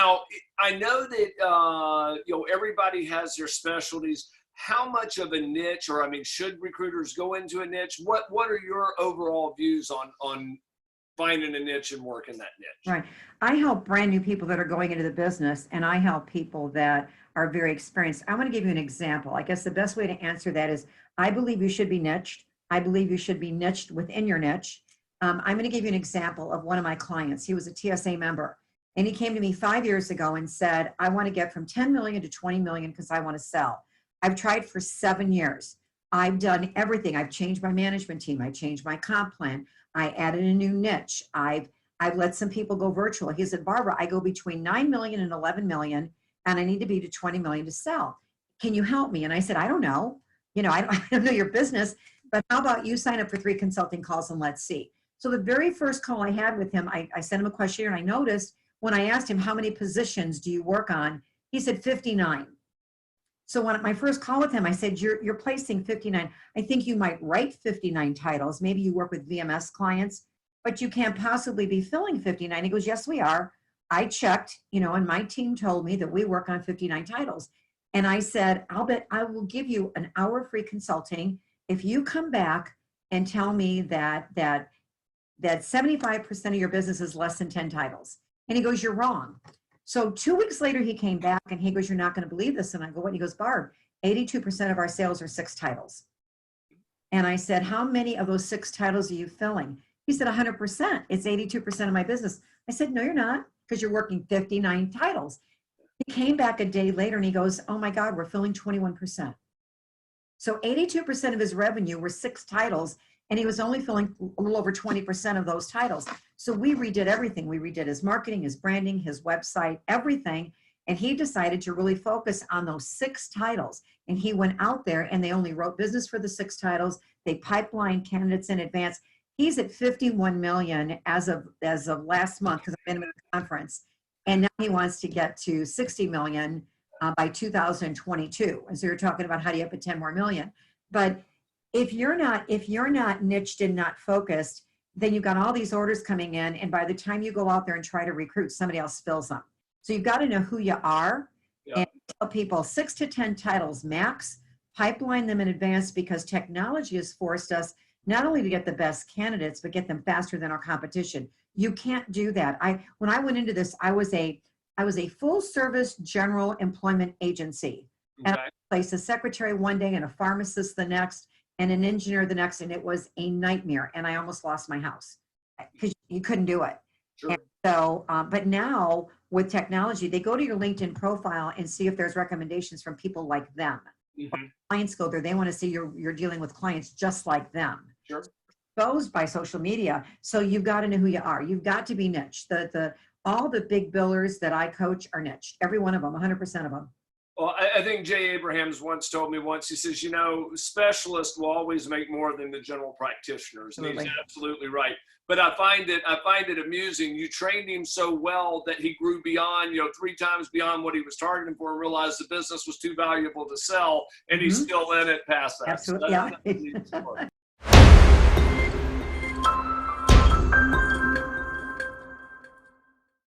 Now, I know that everybody has their specialties. How much of a niche, or I mean, should recruiters go into a niche? What are your overall views on finding a niche and working that niche? Right. I help brand new people that are going into the business, and I help people that are very experienced. I want to give you an example. I guess the best way to answer that is I believe you should be niched. I believe you should be niched within your niche. I'm going to give you an example of one of my clients. He was a TSA member, and he came to me 5 years ago and said, I want to get from 10 million to 20 million because I want to sell. I've tried for 7 years. I've done everything. I've changed my management team. I changed my comp plan. I added a new niche. I've let some people go virtual. He said, Barbara, I go between 9 million and 11 million, and I need to be to 20 million to sell. Can you help me? And I said, I don't know. I don't know your business, but how about you sign up for 3 consulting calls and let's see. So the very first call I had with him, I sent him a questionnaire, and I noticed when I asked him, how many positions do you work on? He said 59. So when my first call with him, I said, you're placing 59. I think you might write 59 titles. Maybe you work with VMS clients, but you can't possibly be filling 59. He goes, yes, we are. I checked, and my team told me that we work on 59 titles. And I said, I'll bet I will give you an hour free consulting if you come back and tell me that 75% of your business is less than 10 titles. And he goes, you're wrong. So 2 weeks later, he came back and he goes, you're not going to believe this. And I go, what? And he goes, Barb, 82% of our sales are 6 titles. And I said, how many of those 6 titles are you filling? He said, 100%. It's 82% of my business. I said, no, you're not, because you're working 59 titles. He came back a day later and he goes, oh my God, we're filling 21%. So 82% of his revenue were 6 titles, and he was only filling a little over 20% of those titles. So we redid everything. We redid his marketing, his branding, his website, everything. And he decided to really focus on those 6 titles. And he went out there and they only wrote business for the 6 titles. They pipelined candidates in advance. He's at 51 million as of last month, because I've been at a conference. And now he wants to get to 60 million by 2022. And so you're talking about how do you up at 10 more million. But if you're not niched and not focused, then you've got all these orders coming in, and by the time you go out there and try to recruit, somebody else fills them. So you've got to know who you are. Yep. And tell people 6 to 10 titles max, pipeline them in advance, because technology has forced us not only to get the best candidates, but get them faster than our competition. You can't do that. When I went into this, I was a full service general employment agency. Okay. And I placed a secretary one day and a pharmacist the next, and an engineer the next, and it was a nightmare. And I almost lost my house because you couldn't do it. Sure. And so, but now with technology, they go to your LinkedIn profile and see if there's recommendations from people like them. Mm-hmm. Clients go there, they want to see you're dealing with clients just like them. Sure. Exposed by social media. So you've got to know who you are. You've got to be niche. All the big billers that I coach are niched. Every one of them, 100% of them. Well, I think Jay Abrahams once told me he says, specialists will always make more than the general practitioners. And he's absolutely right. But I find it amusing. You trained him so well that he grew beyond, 3 times beyond what he was targeting for, and realized the business was too valuable to sell, and he's still in it past that. Absolutely. So yeah.